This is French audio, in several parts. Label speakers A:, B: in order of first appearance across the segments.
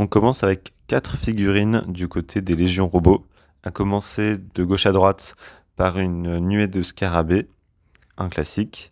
A: On commence avec 4 figurines du côté des légions robots, à commencer de gauche à droite par une nuée de scarabées, un classique,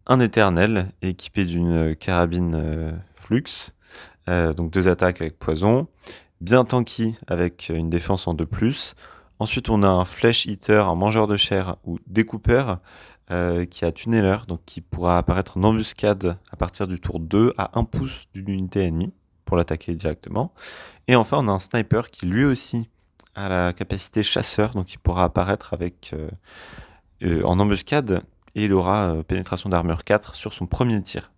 A: un éternel équipé d'une carabine flux, donc 2 attaques avec poison, bien tanky avec une défense en 2+. Ensuite on a un Flesh Eater, un mangeur de chair ou découpeur, qui a Tunneler, donc qui pourra apparaître en embuscade à partir du tour 2 à 1 pouce d'une unité ennemie pour l'attaquer directement. Et enfin on a un sniper qui lui aussi a la capacité chasseur, donc il pourra apparaître avec, en embuscade, et il aura pénétration d'armure 4 sur son premier tir.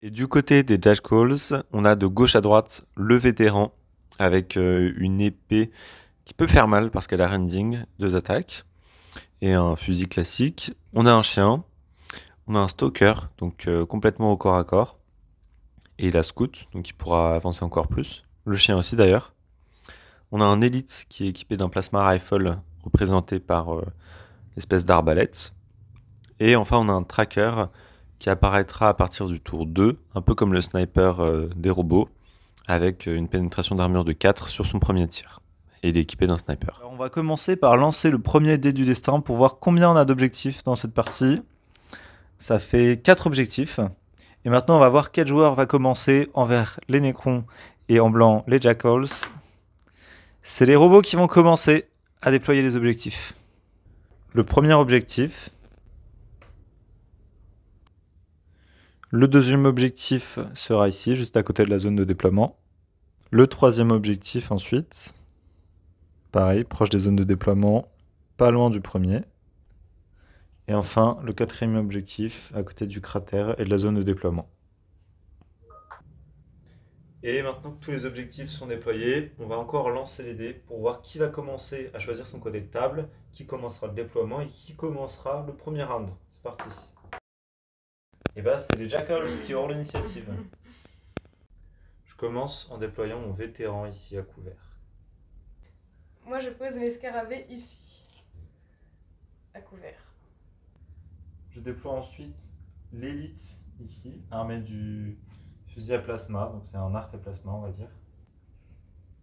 A: Et du côté des Jackals, on a de gauche à droite le vétéran avec une épée qui peut faire mal parce qu'elle a rending, 2 attaques, et un fusil classique. On a un chien, on a un stalker, donc complètement au corps à corps, et il a scout, donc il pourra avancer encore plus. Le chien aussi d'ailleurs. On a un élite qui est équipé d'un plasma rifle représenté par l'espèce d'arbalète. Et enfin on a un tracker qui apparaîtra à partir du tour 2, un peu comme le sniper des robots, avec une pénétration d'armure de 4 sur son premier tir. Et il est équipé d'un sniper.
B: Alors on va commencer par lancer le premier dé du destin pour voir combien on a d'objectifs dans cette partie. Ça fait 4 objectifs. Et maintenant on va voir quel joueur va commencer en vert les Necrons et en blanc les Jackals. C'est les robots qui vont commencer à déployer les objectifs. Le premier objectif. Le deuxième objectif sera ici, juste à côté de la zone de déploiement. Le troisième objectif ensuite. Pareil, proche des zones de déploiement, pas loin du premier. Et enfin, le quatrième objectif, à côté du cratère et de la zone de déploiement. Et maintenant que tous les objectifs sont déployés, on va encore lancer les dés pour voir qui va commencer à choisir son côté de table, qui commencera le déploiement et qui commencera le premier round. C'est parti. Et bah c'est les Jackals qui auront l'initiative. Je commence en déployant mon vétéran ici à couvert.
C: Moi, je pose mes scarabées ici, à couvert.
B: Je déploie ensuite l'élite ici, armée du fusil à plasma, donc c'est un arc à plasma on va dire.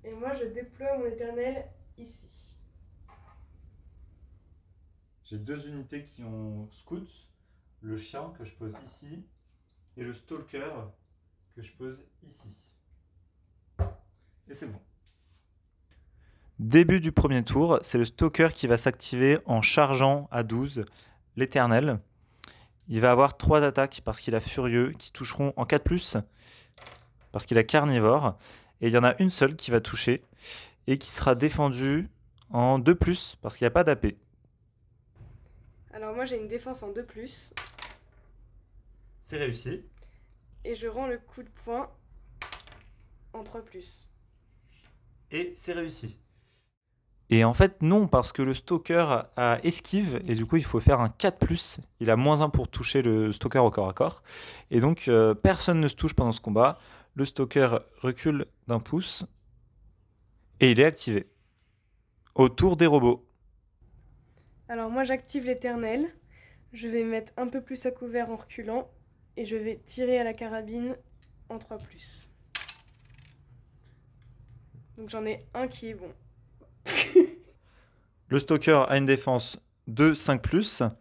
C: Et moi, je déploie mon éternel ici.
B: J'ai 2 unités qui ont scout, le chien que je pose ici et le stalker que je pose ici. Et c'est bon. Début du premier tour, c'est le stalker qui va s'activer en chargeant à 12 l'éternel. Il va avoir 3 attaques parce qu'il a furieux qui toucheront en 4+, parce qu'il a carnivore. Et il y en a une seule qui va toucher et qui sera défendue en 2+, parce qu'il n'y a pas d'AP.
C: Alors moi, j'ai une défense en 2+,
B: C'est réussi.
C: et je rends le coup de poing en 3+.
B: Et c'est réussi. Et en fait, non, parce que le stalker a esquive, et du coup, il faut faire un 4+. Il a -1 pour toucher le stalker au corps à corps. Et donc, personne ne se touche pendant ce combat. Le stalker recule d'1 pouce, et il est activé. Au tour des robots.
C: Alors moi, j'active l'éternel. Je vais mettre un peu plus à couvert en reculant, et je vais tirer à la carabine en 3+. Donc j'en ai un qui est bon.
B: Le stalker a une défense de 5+.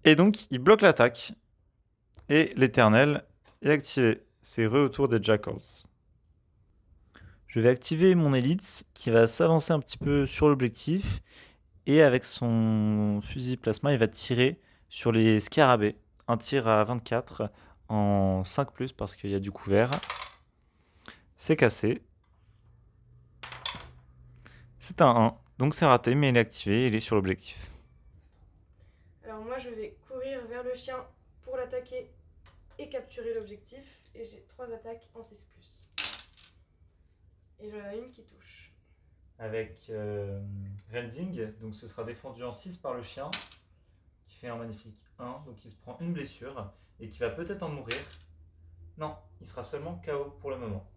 B: Et donc, il bloque l'attaque. Et l'éternel est activé. C'est au tour des Jackals. Je vais activer mon élite qui va s'avancer un petit peu sur l'objectif. Et avec son fusil plasma, il va tirer sur les scarabées. Un tir à 24 en 5+, parce qu'il y a du couvert. C'est cassé. C'est un 1. Donc c'est raté, mais il est activé, il est sur l'objectif.
C: Alors moi, je vais courir vers le chien pour l'attaquer et capturer l'objectif. Et j'ai 3 attaques en 6+. Et j'en ai une qui touche.
B: Avec Rending, donc ce sera défendu en 6 par le chien, qui fait un magnifique 1, donc il se prend une blessure, et qui va peut-être en mourir. Non, il sera seulement KO pour le moment.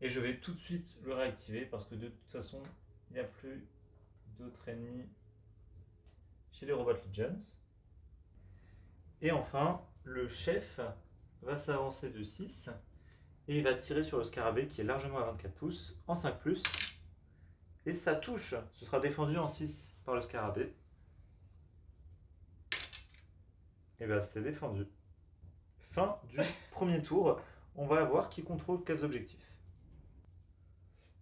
B: Et je vais tout de suite le réactiver, parce que de toute façon, il n'y a plus d'autres ennemis chez les Robot Legends. Et enfin, le chef va s'avancer de 6 et il va tirer sur le scarabée qui est largement à 24 pouces en 5+. Et ça touche. Ce sera défendu en 6 par le scarabée. Et bien c'est défendu. Fin du premier tour. On va voir qui contrôle quels objectifs.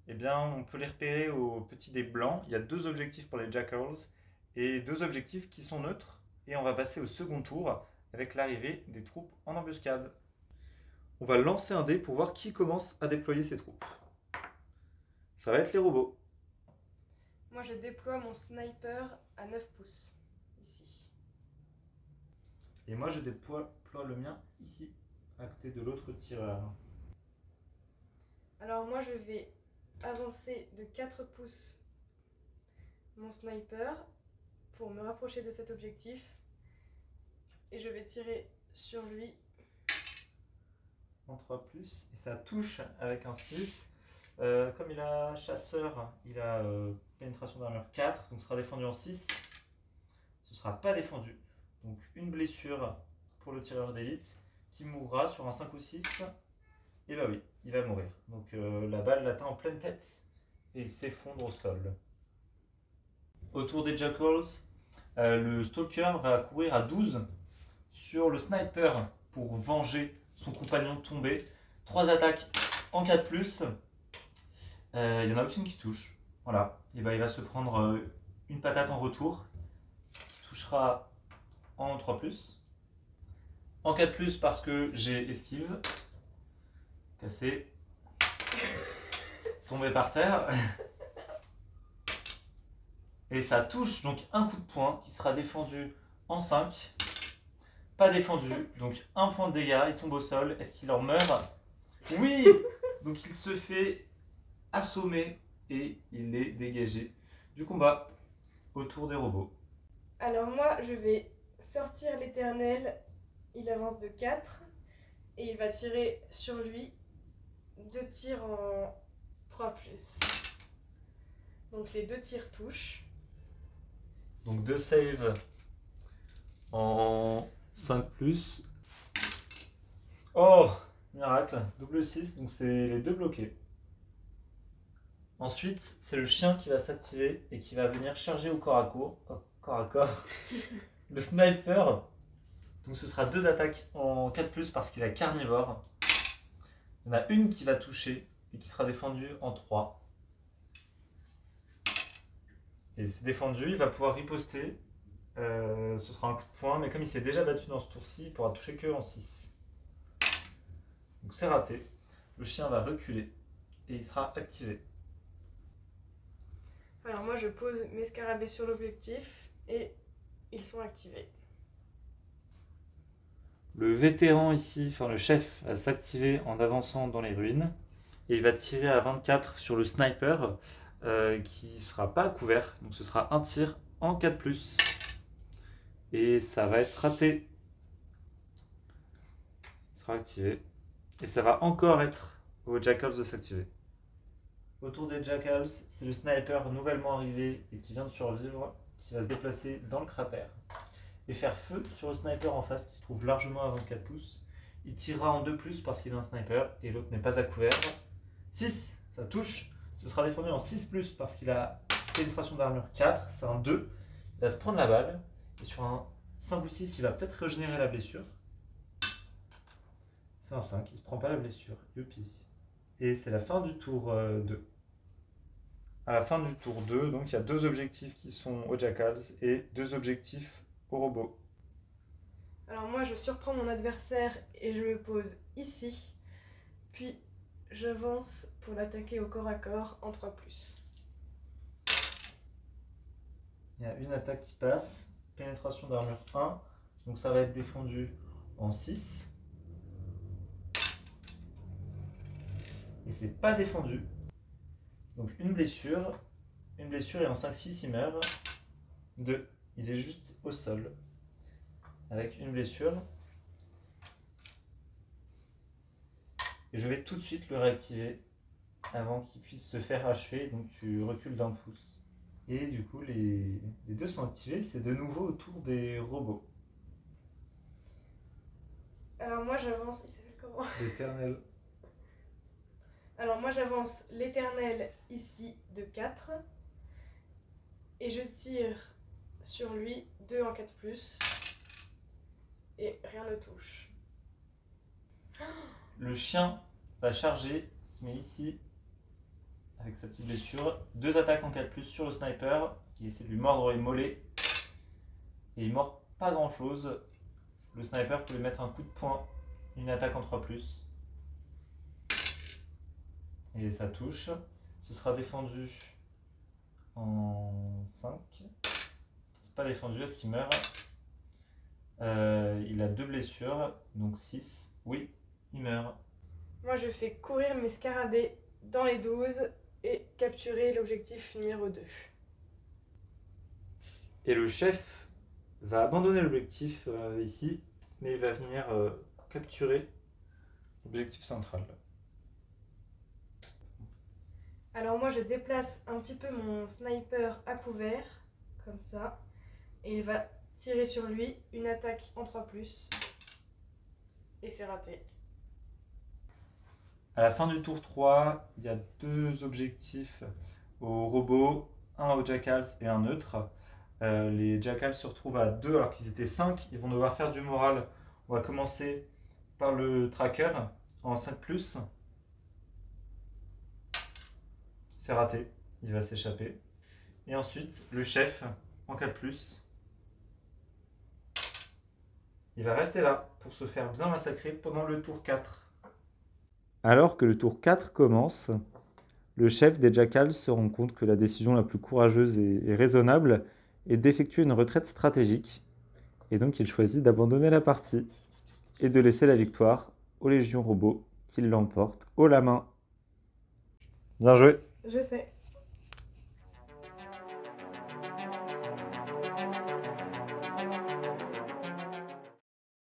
B: Eh bien, on peut les repérer au petit dé blanc. Il y a 2 objectifs pour les Jackals et 2 objectifs qui sont neutres. Et on va passer au second tour avec l'arrivée des troupes en embuscade. On va lancer un dé pour voir qui commence à déployer ses troupes. Ça va être les robots.
C: Moi, je déploie mon sniper à 9 pouces, ici.
B: Et moi, je déploie le mien ici, à côté de l'autre tireur.
C: Alors moi, je vais avancer de 4 pouces mon sniper pour me rapprocher de cet objectif. Et je vais tirer sur lui.
B: En 3+, et ça touche avec un 6. Comme il a chasseur, il a pénétration d'armure 4, donc sera défendu en 6. Ce sera pas défendu. Donc une blessure pour le tireur d'élite qui mourra sur un 5 ou 6. Et bah oui, il va mourir. Donc la balle l'atteint en pleine tête et il s'effondre au sol. Autour des Jackals, le Stalker va courir à 12 sur le Sniper pour venger son compagnon tombé. 3 attaques en 4+. Il n'y en a aucune qui touche. Voilà. Et bah, il va se prendre une patate en retour qui touchera en 3+. En 4+, parce que j'ai esquive. Cassé. Tombé par terre. Et ça touche donc un coup de poing qui sera défendu en 5. Pas défendu, donc 1 point de dégâts, il tombe au sol. Est-ce qu'il en meurt? Oui. Donc il se fait assommer et il est dégagé du combat autour des robots.
C: Alors moi, je vais sortir l'éternel. Il avance de 4 et il va tirer sur lui 2 tirs en 3+. Donc les 2 tirs touchent.
B: Donc 2 saves en 5+. Oh, miracle, double 6, donc c'est les 2 bloqués. Ensuite, c'est le chien qui va s'activer et qui va venir charger au corps à corps. Le sniper, donc ce sera 2 attaques en 4+, parce qu'il est carnivore. Il y en a une qui va toucher et qui sera défendue en 3. Et c'est défendu, il va pouvoir riposter. Ce sera un coup de poing, mais comme il s'est déjà battu dans ce tour-ci, il pourra toucher que en 6. Donc c'est raté. Le chien va reculer et il sera activé.
C: Alors moi, je pose mes scarabées sur l'objectif et ils sont activés.
B: Le vétéran ici, enfin le chef, va s'activer en avançant dans les ruines. Et il va tirer à 24 sur le sniper qui ne sera pas à couvert. Donc ce sera un tir en 4+. Et ça va être raté. Il sera activé. Et ça va encore être aux Jackals de s'activer. Autour des Jackals, c'est le sniper nouvellement arrivé et qui vient de survivre, qui va se déplacer dans le cratère et faire feu sur le sniper en face qui se trouve largement à 24 pouces. Il tirera en 2+, parce qu'il est un sniper et l'autre n'est pas à couvert. 6, ça touche. Ce sera défendu en 6+, parce qu'il a pénétration d'armure 4, c'est un 2. Il va se prendre la balle et sur un 5 ou 6, il va peut-être régénérer la blessure. C'est un 5, il se prend pas la blessure. Youpi. Et c'est la fin du tour 2. À la fin du tour 2, donc il y a 2 objectifs qui sont aux Jackals et 2 objectifs aux robots.
C: Alors moi, je surprends mon adversaire et je me pose ici. Puis j'avance pour l'attaquer au corps à corps en 3+.
B: Il y a une attaque qui passe, pénétration d'armure 1, donc ça va être défendu en 6. Et c'est pas défendu. Donc une blessure et en 5-6 il meurt. 2, il est juste au sol. Avec une blessure. Et je vais tout de suite le réactiver avant qu'il puisse se faire achever. Donc tu recules d'1 pouce. Et du coup les 2 sont activés. C'est de nouveau au tour des robots.
C: Alors moi j'avance. Il s'appelle comment?
B: L'éternel.
C: Alors moi j'avance l'éternel ici de 4. Et je tire sur lui 2 en 4+. Et rien ne touche.
B: Le chien va charger, il se met ici, avec sa petite blessure. 2 attaques en 4+, sur le sniper, qui essaie de lui mordre les mollets. Et il mord pas grand chose. Le sniper peut lui mettre un coup de poing, une attaque en 3+. Et ça touche. Ce sera défendu en 5. C'est pas défendu, est-ce qu'il meurt? Il a 2 blessures, donc 6. Oui, il meurt.
C: Moi je fais courir mes scarabées dans les 12 et capturer l'objectif numéro 2.
B: Et le chef va abandonner l'objectif ici, mais il va venir capturer l'objectif central.
C: Alors moi je déplace un petit peu mon sniper à couvert, comme ça, et il va tirer sur lui une attaque en 3+, et c'est raté.
B: À la fin du tour 3, il y a 2 objectifs au robot, un aux jackals et un neutre. Les jackals se retrouvent à 2 alors qu'ils étaient 5, ils vont devoir faire du moral. On va commencer par le tracker en 5+. C'est raté, il va s'échapper. Et ensuite, le chef en 4+. Il va rester là pour se faire bien massacrer pendant le tour 4. Alors que le tour 4 commence, le chef des jackals se rend compte que la décision la plus courageuse et raisonnable est d'effectuer une retraite stratégique. Et donc il choisit d'abandonner la partie et de laisser la victoire aux légions robots qui l'emportent haut la main. Bien joué!
C: Je sais.